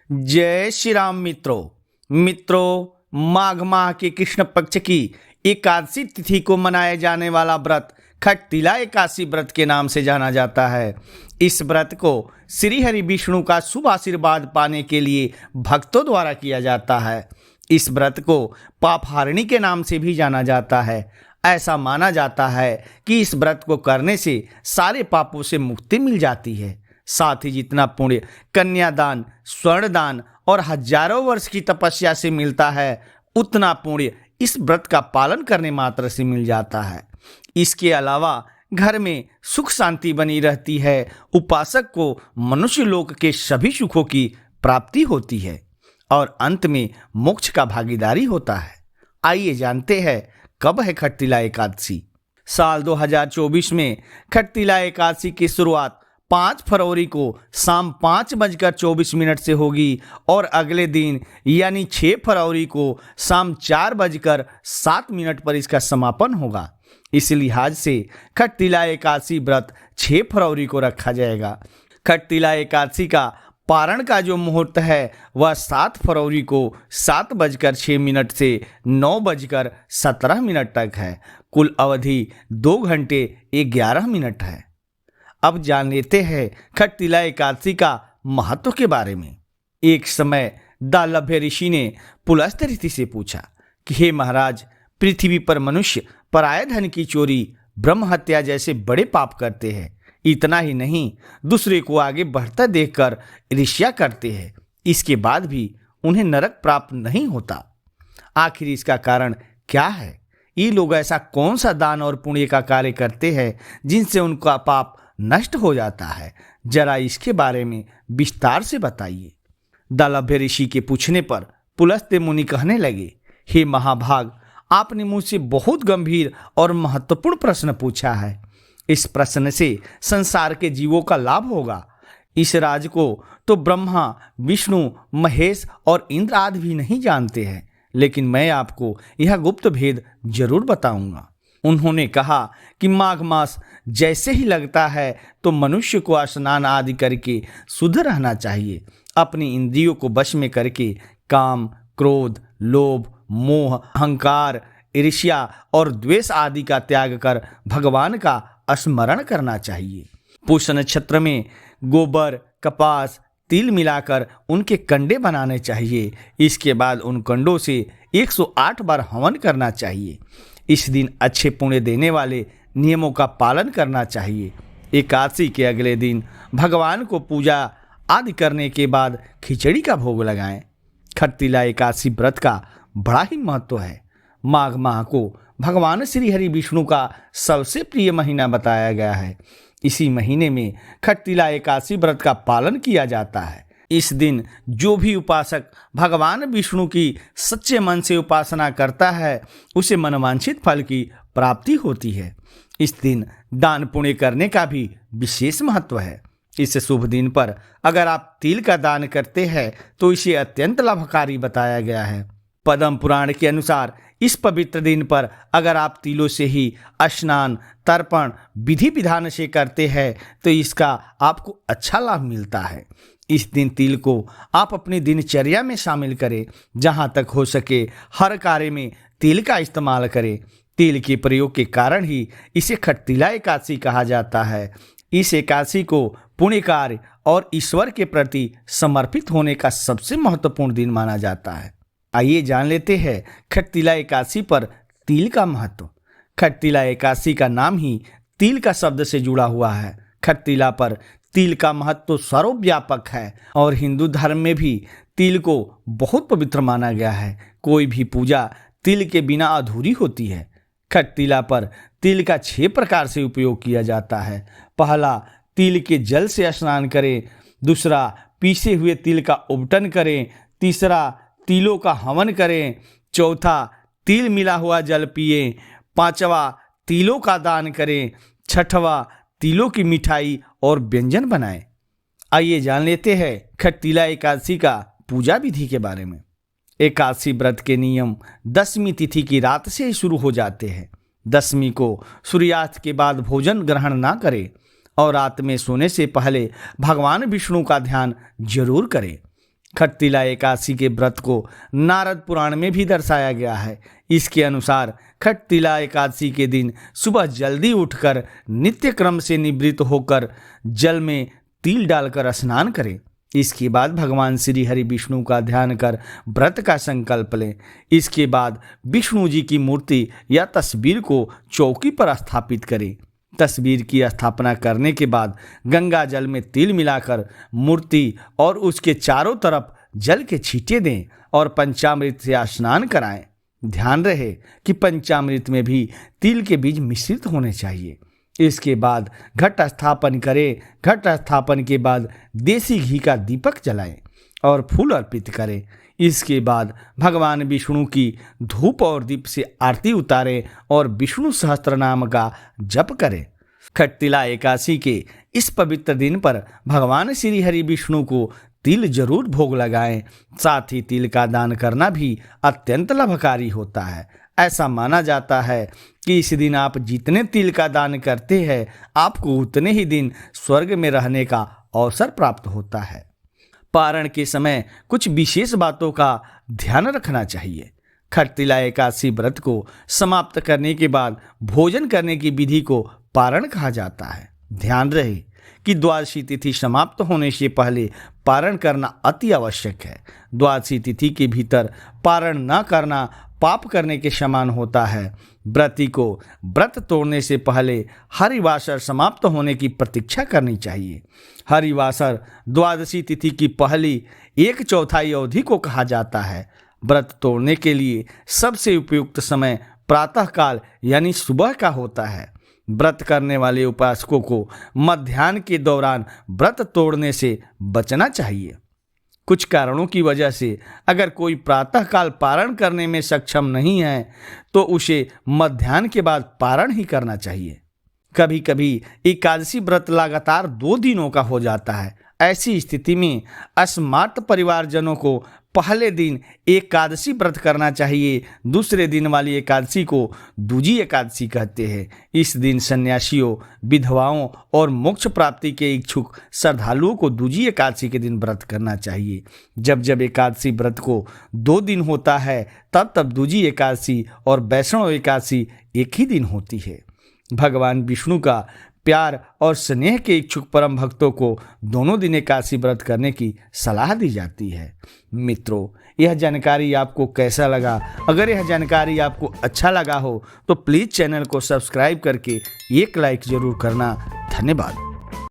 जय श्री राम मित्रों, माघ माह के कृष्ण पक्ष की एकादशी तिथि को मनाए जाने वाला व्रत खटतिला एकादशी व्रत के नाम से जाना जाता है। इस व्रत को श्री हरि विष्णु का शुभ आशीर्वाद पाने के लिए भक्तों द्वारा किया जाता है। इस व्रत को पापहारिणी के नाम से भी जाना जाता है। ऐसा माना जाता है कि इस व्रत को करने से सारे पापों से मुक्ति मिल जाती है। साथ ही जितना पुण्य कन्यादान, स्वर्णदान और हजारों वर्ष की तपस्या से मिलता है, उतना पुण्य इस व्रत का पालन करने मात्र से मिल जाता है। इसके अलावा घर में सुख शांति बनी रहती है। उपासक को मनुष्य लोक के सभी सुखों की प्राप्ति होती है और अंत में मोक्ष का भागीदारी होता है। आइए जानते हैं कब है खटतिला एकादशी। साल 2024 में खटतिला एकादशी की शुरुआत 5 फरवरी को शाम 5:24 से होगी और अगले दिन यानी 6 फरवरी को शाम 4:07 पर इसका समापन होगा। इस लिहाज से खटतिला एकादशी व्रत 6 फरवरी को रखा जाएगा। खटतिला एकादशी का पारण का जो मुहूर्त है वह 7 फरवरी को 7:06 से 9:17 तक है। कुल अवधि 2 घंटे 11 मिनट है। अब जान लेते हैं खटतिला एकादशी का महत्व के बारे में। एक समय दालभ्य ऋषि ने पुलस्त्य ऋषि से पूछा कि हे महाराज, पृथ्वी पर मनुष्य पराये धन की चोरी, ब्रह्म हत्या जैसे बड़े पाप करते हैं। इतना ही नहीं, दूसरे को आगे बढ़ता देखकर ईर्ष्या करते हैं। इसके बाद भी उन्हें नरक प्राप्त नहीं होता। आखिर इसका कारण क्या है? ये लोग ऐसा कौन सा दान और पुण्य का कार्य करते हैं जिनसे उनका पाप नष्ट हो जाता है? जरा इसके बारे में विस्तार से बताइए। दालभ्य ऋषि के पूछने पर पुलस्त्य मुनि कहने लगे, हे महाभाग, आपने मुझसे बहुत गंभीर और महत्वपूर्ण प्रश्न पूछा है। इस प्रश्न से संसार के जीवों का लाभ होगा। इस राज को तो ब्रह्मा, विष्णु, महेश और इंद्र आदि भी नहीं जानते हैं, लेकिन मैं आपको यह गुप्त भेद जरूर बताऊंगा। उन्होंने कहा कि माघ मास जैसे ही लगता है तो मनुष्य को स्नान आदि करके शुद्ध रहना चाहिए। अपनी इंद्रियों को वश में करके काम, क्रोध, लोभ, मोह, अहंकार, ईर्ष्या और द्वेष आदि का त्याग कर भगवान का स्मरण करना चाहिए। पुष्य नक्षत्र में गोबर, कपास, तिल मिलाकर उनके कंडे बनाने चाहिए। इसके बाद उन कंडों से 108 बार हवन करना चाहिए। इस दिन अच्छे पुण्य देने वाले नियमों का पालन करना चाहिए। एकादशी के अगले दिन भगवान को पूजा आदि करने के बाद खिचड़ी का भोग लगाएं। खटतिला एकादशी व्रत का बड़ा ही महत्व है। माघ माह को भगवान श्री हरि विष्णु का सबसे प्रिय महीना बताया गया है। इसी महीने में खटतिला एकादशी व्रत का पालन किया जाता है। इस दिन जो भी उपासक भगवान विष्णु की सच्चे मन से उपासना करता है, उसे मनवांछित फल की प्राप्ति होती है। इस दिन दान पुण्य करने का भी विशेष महत्व है। इस शुभ दिन पर अगर आप तिल का दान करते हैं तो इसे अत्यंत लाभकारी बताया गया है। पद्म पुराण के अनुसार इस पवित्र दिन पर अगर आप तिलों से ही स्नान, तर्पण विधि विधान से करते हैं तो इसका आपको अच्छा लाभ मिलता है। इस दिन तिल को आप अपनी दिनचर्या में शामिल करें। जहाँ तक हो सके हर कार्य में तिल का इस्तेमाल करें। तिल के प्रयोग के कारण ही इसे खटतिला एकादशी कहा जाता है। इस एकादशी को पुण्य कार्य और ईश्वर के प्रति समर्पित होने का सबसे महत्वपूर्ण दिन माना जाता है। आइए जान लेते हैं खटतिला एकादशी पर तिल का महत्व। खटतिला एकादशी का नाम ही तिल का शब्द से जुड़ा हुआ है। खटतिला पर तिल का महत्व सर्वव्यापक है और हिंदू धर्म में भी तिल को बहुत पवित्र माना गया है। कोई भी पूजा तिल के बिना अधूरी होती है। खटतिला पर तिल का 6 प्रकार से उपयोग किया जाता है। पहला, तिल के जल से स्नान करें। दूसरा, पीसे हुए तिल का उबटन करें। तीसरा, तिलों का हवन करें। चौथा, तिल मिला हुआ जल पिए। पांचवा, तिलों का दान करें। छठवां, तिलों की मिठाई और व्यंजन बनाएं। आइए जान लेते हैं खटतिला एकादशी का पूजा विधि के बारे में। एकादशी व्रत के नियम 10वीं तिथि की रात से ही शुरू हो जाते हैं। 10वीं को सूर्यास्त के बाद भोजन ग्रहण ना करें और रात में सोने से पहले भगवान विष्णु का ध्यान जरूर करें। खटतिला एकादशी के व्रत को नारद पुराण में भी दर्शाया गया है। इसके अनुसार खटतिला एकादशी के दिन सुबह जल्दी उठकर नित्य क्रम से निवृत्त होकर जल में तिल डालकर स्नान करें। इसके बाद भगवान श्री हरि विष्णु का ध्यान कर व्रत का संकल्प लें। इसके बाद विष्णु जी की मूर्ति या तस्वीर को चौकी पर स्थापित करें। तस्वीर की स्थापना करने के बाद गंगा जल में तिल मिलाकर मूर्ति और उसके चारों तरफ जल के छींटे दें और पंचामृत से स्नान कराएं। ध्यान रहे कि पंचामृत में भी तिल के बीज मिश्रित होने चाहिए। इसके बाद घट स्थापन करें। घट स्थापन के बाद देसी घी का दीपक जलाएं और फूल अर्पित करें। इसके बाद भगवान विष्णु की धूप और दीप से आरती उतारें और विष्णु सहस्त्र नाम का जप करें। खटतिला एकादशी के इस पवित्र दिन पर भगवान श्री हरि विष्णु को तिल जरूर भोग लगाएं। साथ ही तिल का दान करना भी अत्यंत लाभकारी होता है। ऐसा माना जाता है कि इस दिन आप जितने तिल का दान करते हैं आपको उतने ही दिन स्वर्ग में रहने का अवसर प्राप्त होता है। पारण के समय कुछ विशेष बातों का ध्यान रखना चाहिए। खटतिला एकादशी व्रत को समाप्त करने के बाद भोजन करने की विधि को पारण कहा जाता है। ध्यान रहे कि द्वादशी तिथि समाप्त होने से पहले पारण करना अति आवश्यक है। द्वादशी तिथि के भीतर पारण न करना पाप करने के समान होता है। व्रती को व्रत तोड़ने से पहले हरिवासर समाप्त होने की प्रतीक्षा करनी चाहिए। हरिवासर द्वादशी तिथि की पहली 1/4 अवधि को कहा जाता है। व्रत तोड़ने के लिए सबसे उपयुक्त समय प्रातःकाल यानी सुबह का होता है। व्रत करने वाले उपासकों को मध्याह्न के दौरान व्रत तोड़ने से बचना चाहिए। कुछ कारणों की वजह से अगर कोई प्रातःकाल पारण करने में सक्षम नहीं है तो उसे मध्याह्न के बाद पारण ही करना चाहिए। कभी कभी एकादशी व्रत लगातार 2 दिनों का हो जाता है। ऐसी स्थिति में अस्मार्थ परिवारजनों को पहले दिन एकादशी व्रत करना चाहिए। दूसरे दिन वाली एकादशी को दूजी एकादशी कहते हैं। इस दिन सन्यासियों, विधवाओं और मोक्ष प्राप्ति के इच्छुक श्रद्धालुओं को दूजी एकादशी के दिन व्रत करना चाहिए। जब जब एकादशी व्रत को 2 दिन होता है तब तब दूजी एकादशी और वैष्णव एकादशी एक ही दिन होती है। भगवान विष्णु का प्यार और स्नेह के इच्छुक परम भक्तों को दोनों दिन एकादशी व्रत करने की सलाह दी जाती है। मित्रों, यह जानकारी आपको कैसा लगा? अगर यह जानकारी आपको अच्छा लगा हो तो प्लीज़ चैनल को सब्सक्राइब करके एक लाइक जरूर करना। धन्यवाद।